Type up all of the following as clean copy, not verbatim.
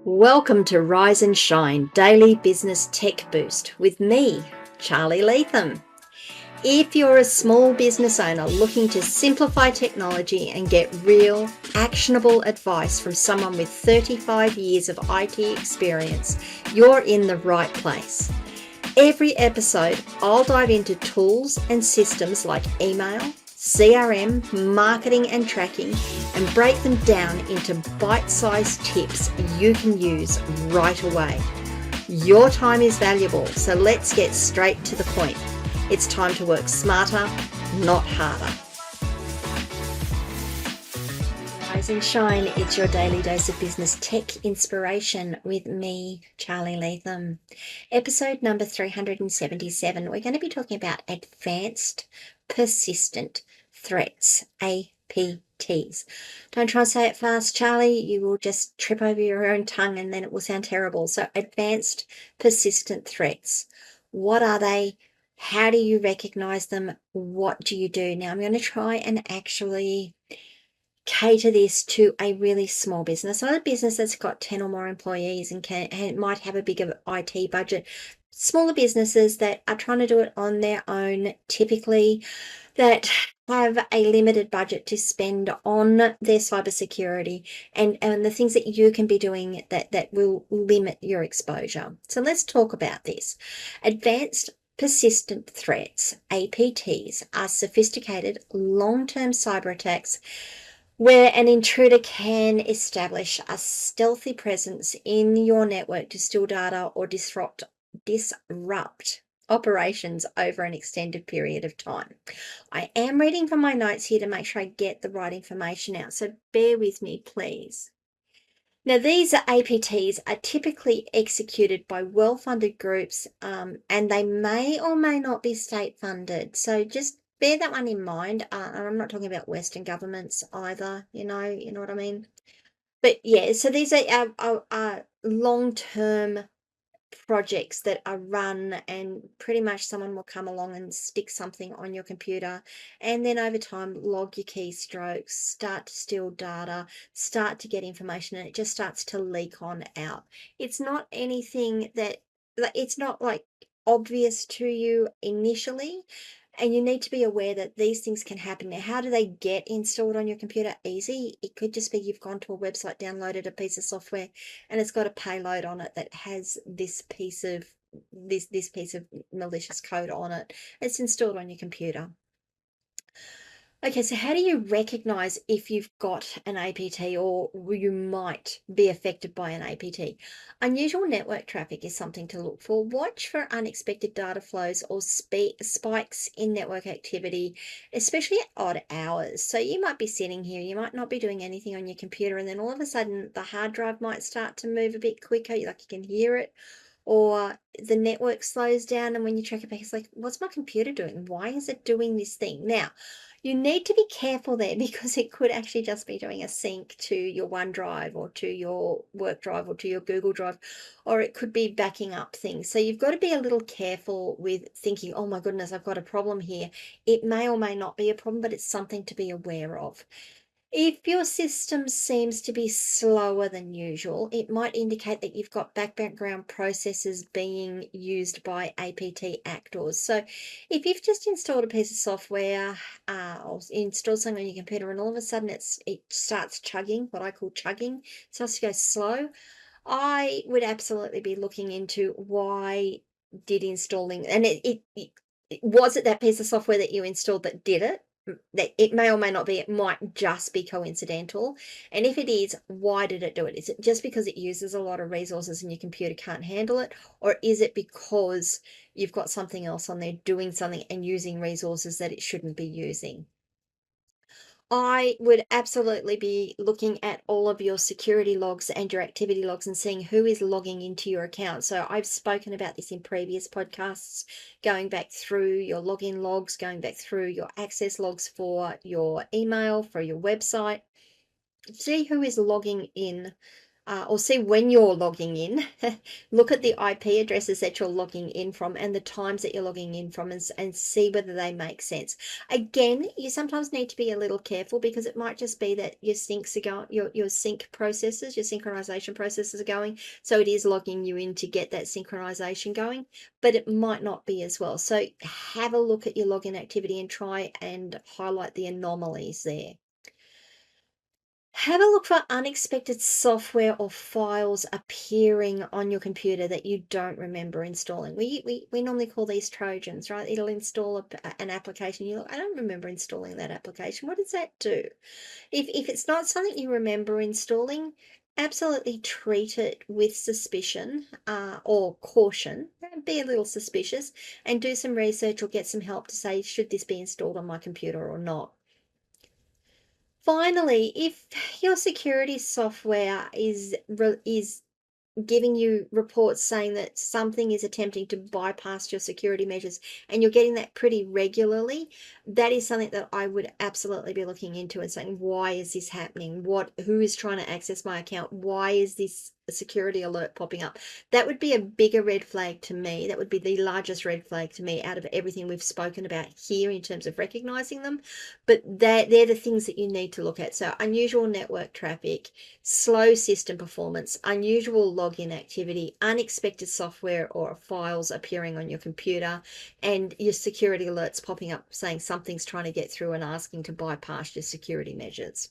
Welcome to Rise and Shine Daily Business Tech Boost with me, Charly Leetham. If you're a small business owner looking to simplify technology and get real, actionable advice from someone with 35 years of IT experience, you're in the right place. Every episode, I'll dive into tools and systems like email, CRM, marketing and tracking, and break them down into bite-sized tips you can use right away. Your time is valuable, so let's get straight to the point. It's time to work smarter, not harder. Rise and shine, it's your daily dose of business tech inspiration with me, Charly Leetham. Episode number 377, we're going to be talking about advanced persistent threats, APTs. Don't try and say it fast, Charly. You will just trip over your own tongue and then it will sound terrible. So advanced persistent threats. What are they? How do you recognize them? What do you do? Now I'm going to try and actually cater this to a really small business, not a business that's got 10 or more employees and might have a bigger IT budget. Smaller businesses that are trying to do it on their own, typically that have a limited budget to spend on their cybersecurity and the things that you can be doing that will limit your exposure. So let's talk about this. Advanced persistent threats, APTs, are sophisticated long-term cyber attacks where an intruder can establish a stealthy presence in your network to steal data or disrupt operations over an extended period of time. I am reading from my notes here to make sure I get the right information out, so bear with me, please. Now, these APTs are typically executed by well-funded groups, and they may or may not be state-funded. So just bear that one in mind. And I'm not talking about Western governments either, you know what I mean? But yeah, so these are long-term projects that are run, and pretty much someone will come along and stick something on your computer, and then over time log your keystrokes, start to steal data, start to get information, and it just starts to leak on out. It's not anything that, like, it's not like obvious to you initially, and you need to be aware that these things can happen. Now, how do they get installed on your computer? Easy. It could just be you've gone to a website, downloaded a piece of software, and it's got a payload on it that has this piece of malicious code on it. It's installed on your computer. Okay, so how do you recognize if you've got an APT or you might be affected by an APT? Unusual network traffic is something to look for. Watch for unexpected data flows or spikes in network activity, especially at odd hours. So you might be sitting here, you might not be doing anything on your computer, and then all of a sudden the hard drive might start to move a bit quicker, like you can hear it, or the network slows down, and when you check it back, it's like, what's my computer doing? Why is it doing this thing? Now, you need to be careful there because it could actually just be doing a sync to your OneDrive or to your work drive or to your Google Drive, or it could be backing up things. So you've got to be a little careful with thinking, oh my goodness, I've got a problem here. It may or may not be a problem, but it's something to be aware of. If your system seems to be slower than usual, it might indicate that you've got background processes being used by APT actors. So if you've just installed a piece of software or installed something on your computer and all of a sudden it starts chugging, what I call chugging, starts to go slow, I would absolutely be looking into why did installing, and was it that piece of software that you installed that did it? That it may or may not be, it might just be coincidental. And if it is, why did it do it? Is it just because it uses a lot of resources and your computer can't handle it? Or is it because you've got something else on there doing something and using resources that it shouldn't be using? I would absolutely be looking at all of your security logs and your activity logs and seeing who is logging into your account. So I've spoken about this in previous podcasts, going back through your login logs, going back through your access logs for your email, for your website. See who is logging in or see when you're logging in. Look at the IP addresses that you're logging in from and the times that you're logging in from, and see whether they make sense. Again, you sometimes need to be a little careful because it might just be that your syncs are going, your sync processes, your synchronization processes are going. So it is logging you in to get that synchronization going, but it might not be as well. So have a look at your login activity and try and highlight the anomalies there. Have a look for unexpected software or files appearing on your computer that you don't remember installing. We normally call these Trojans, right? It'll install an application. You look, I don't remember installing that application. What does that do? If it's not something you remember installing, absolutely treat it with suspicion or caution. Be a little suspicious and do some research or get some help to say, should this be installed on my computer or not? Finally, if your security software is giving you reports saying that something is attempting to bypass your security measures and you're getting that pretty regularly, that is something that I would absolutely be looking into and saying, why is this happening? Who is trying to access my account? Why is this security alert popping up? That would be a bigger red flag to me. That would be the largest red flag to me out of everything we've spoken about here in terms of recognizing them. But they're the things that you need to look at. So unusual network traffic, slow system performance, unusual login activity, unexpected software or files appearing on your computer, and your security alerts popping up saying something's trying to get through and asking to bypass your security measures.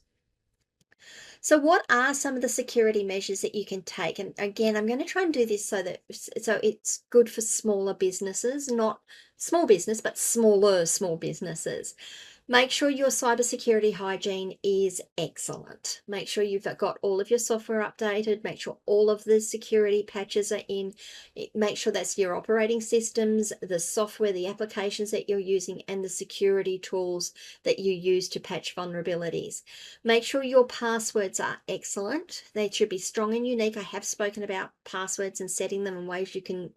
So what are some of the security measures that you can take? And again, I'm going to try and do this so it's good for smaller businesses, not small business, but smaller small businesses. Make sure your cybersecurity hygiene is excellent. Make sure you've got all of your software updated. Make sure all of the security patches are in. Make sure that's your operating systems, the software, the applications that you're using, and the security tools that you use to patch vulnerabilities. Make sure your passwords are excellent. They should be strong and unique. I have spoken about passwords and setting them in ways you can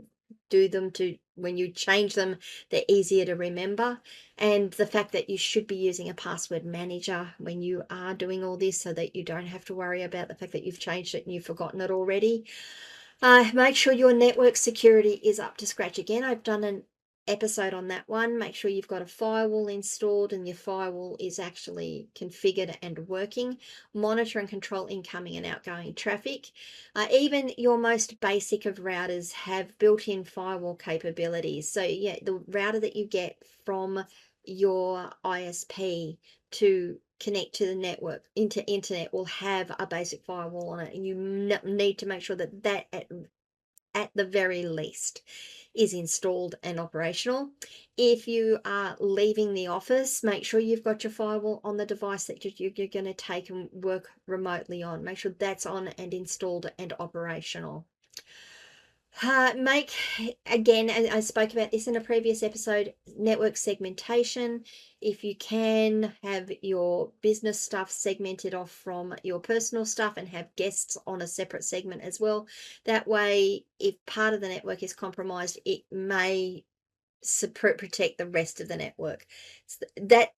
do them to, when you change them, they're easier to remember. And the fact that you should be using a password manager when you are doing all this so that you don't have to worry about the fact that you've changed it and you've forgotten it already. Make sure your network security is up to scratch. Again, I've done an episode on that one. Make sure you've got a firewall installed and your firewall is actually configured and working. Monitor and control incoming and outgoing traffic. Even your most basic of routers have built-in firewall capabilities. So yeah, the router that you get from your ISP to connect to the network into internet will have a basic firewall on it, and you need to make sure that at the very least is installed and operational. If you are leaving the office, make sure you've got your firewall on the device that you're going to take and work remotely on. Make sure that's on and installed and operational. Again, I spoke about this in a previous episode, network segmentation. If you can, have your business stuff segmented off from your personal stuff and have guests on a separate segment as well. That way, if part of the network is compromised, it may protect the rest of the network. That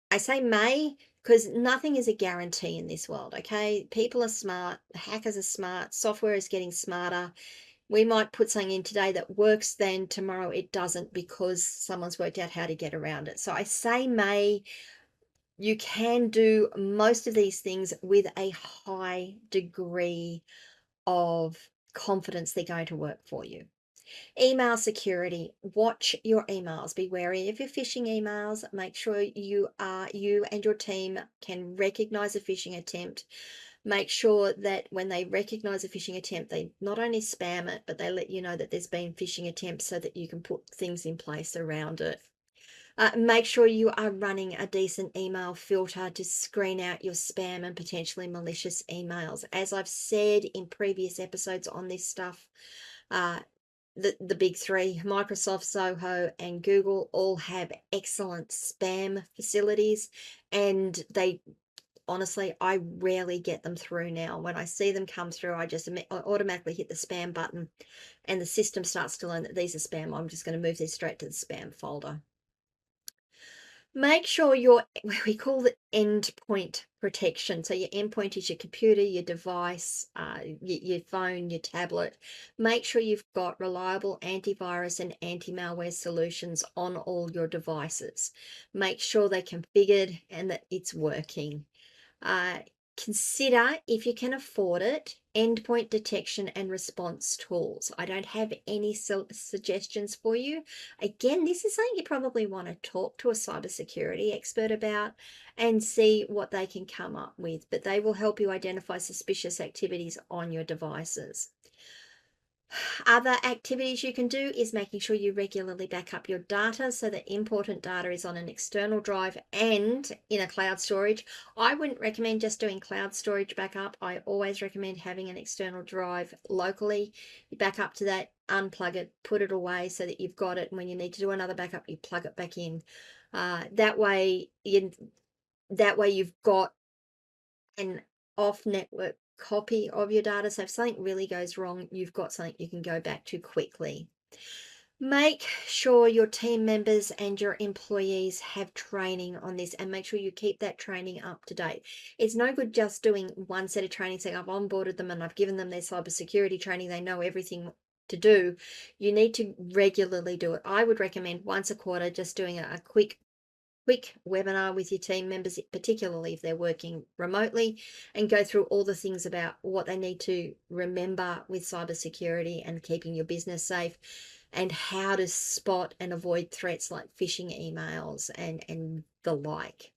I say may because nothing is a guarantee in this world, okay? People are smart, hackers are smart, software is getting smarter. We might put something in today that works, then tomorrow it doesn't because someone's worked out how to get around it. So I say may, you can do most of these things with a high degree of confidence they're going to work for you. Email security. Watch your emails. Be wary of your phishing emails. Make sure you and your team can recognize a phishing attempt. Make sure that when they recognize a phishing attempt, they not only spam it, but they let you know that there's been phishing attempts so that you can put things in place around it. Make sure you are running a decent email filter to screen out your spam and potentially malicious emails. As I've said in previous episodes on this stuff, the big three, Microsoft, Zoho, and Google, all have excellent spam facilities, and they honestly, I rarely get them through now. When I see them come through, I automatically hit the spam button and the system starts to learn that these are spam. I'm just going to move these straight to the spam folder. Make sure we call it endpoint protection. So your endpoint is your computer, your device, your phone, your tablet. Make sure you've got reliable antivirus and anti-malware solutions on all your devices. Make sure they're configured and that it's working. Uh, Consider, if you can afford it, endpoint detection and response tools. I don't have any suggestions for you. Again, this is something you probably want to talk to a cybersecurity expert about and see what they can come up with, but they will help you identify suspicious activities on your devices. Other activities you can do is making sure you regularly back up your data so that important data is on an external drive and in a cloud storage. I wouldn't recommend just doing cloud storage backup. I always recommend having an external drive locally. You back up to that, unplug it, put it away so that you've got it. And when you need to do another backup, you plug it back in. That way you've got an off-network copy of your data. So if something really goes wrong, you've got something you can go back to quickly. Make sure your team members and your employees have training on this and make sure you keep that training up to date. It's no good just doing one set of training, saying I've onboarded them and I've given them their cybersecurity training. They know everything to do. You need to regularly do it. I would recommend once a quarter just doing a quick webinar with your team members, particularly if they're working remotely, and go through all the things about what they need to remember with cybersecurity and keeping your business safe, and how to spot and avoid threats like phishing emails and the like.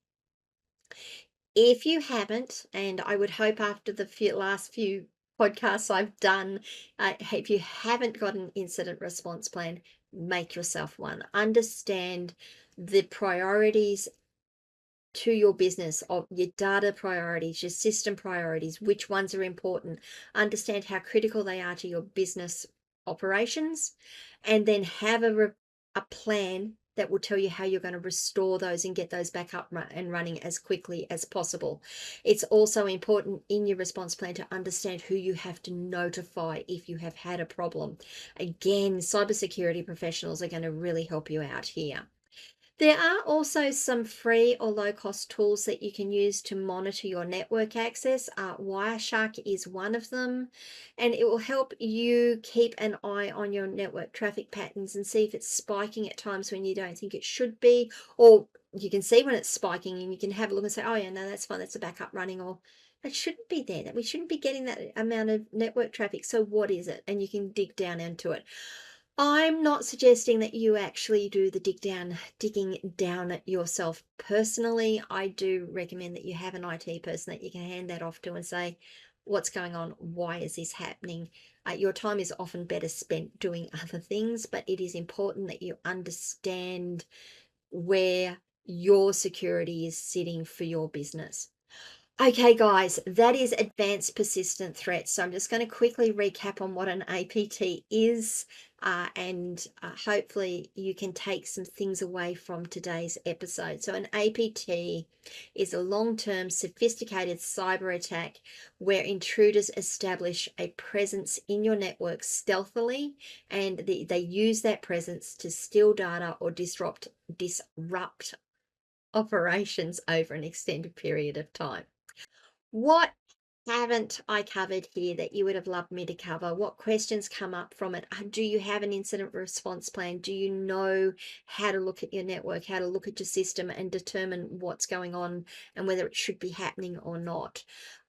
If you haven't, and I would hope after the last few podcasts I've done, if you haven't got an incident response plan, make yourself one. Understand the priorities to your business, of your data priorities, your system priorities, which ones are important. Understand how critical they are to your business operations, and then have a plan that will tell you how you're going to restore those and get those back up and running as quickly as possible. It's also important in your response plan to understand who you have to notify if you have had a problem. Again, cybersecurity professionals are going to really help you out here. There are also some free or low-cost tools that you can use to monitor your network access. Wireshark is one of them, and it will help you keep an eye on your network traffic patterns and see if it's spiking at times when you don't think it should be, or you can see when it's spiking and you can have a look and say, oh yeah, no, that's fine, that's a backup running, or it shouldn't be there, that we shouldn't be getting that amount of network traffic, so what is it? And you can dig down into it. I'm not suggesting that you actually do the digging down at yourself personally. I do recommend that you have an IT person that you can hand that off to and say, what's going on? Why is this happening? Your time is often better spent doing other things, but it is important that you understand where your security is sitting for your business. Okay, guys, that is advanced persistent threats. So I'm just going to quickly recap on what an APT is, and hopefully you can take some things away from today's episode. So an APT is a long-term sophisticated cyber attack where intruders establish a presence in your network stealthily, and they use that presence to steal data or disrupt operations over an extended period of time. What haven't I covered here that you would have loved me to cover? What questions come up from it? Do you have an incident response plan? Do you know how to look at your network, how to look at your system and determine what's going on and whether it should be happening or not?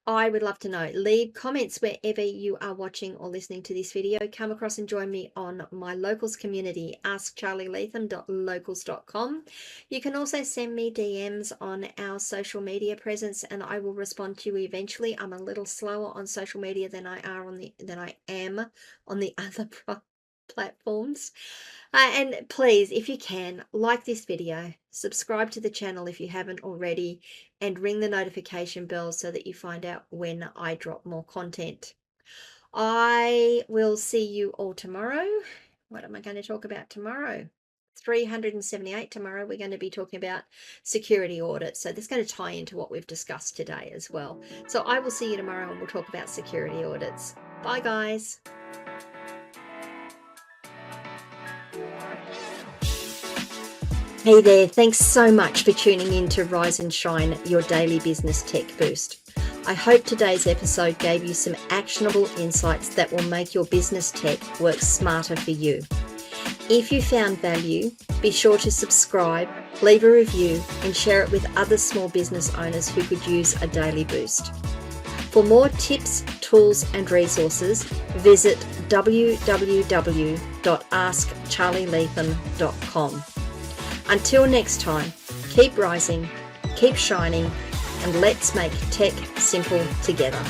I would love to know. Leave comments wherever you are watching or listening to this video. Come across and join me on my locals community, askcharlyleetham.locals.com. You can also send me DMs on our social media presence and I will respond to you eventually. I'm a little slower on social media than I am on the other platforms. And please, if you can, like this video, subscribe to the channel if you haven't already, and ring the notification bell so that you find out when I drop more content. I will see you all tomorrow. What am I going to talk about tomorrow? 378 tomorrow. We're going to be talking about security audits. So this is going to tie into what we've discussed today as well. So I will see you tomorrow and we'll talk about security audits. Bye, guys. Hey there, thanks so much for tuning in to Rise and Shine, your daily business tech boost. I hope today's episode gave you some actionable insights that will make your business tech work smarter for you. If you found value, be sure to subscribe, leave a review, and share it with other small business owners who could use a daily boost. For more tips, tools, and resources, visit www.askcharlyleetham.com. Until next time, keep rising, keep shining, and let's make tech simple together.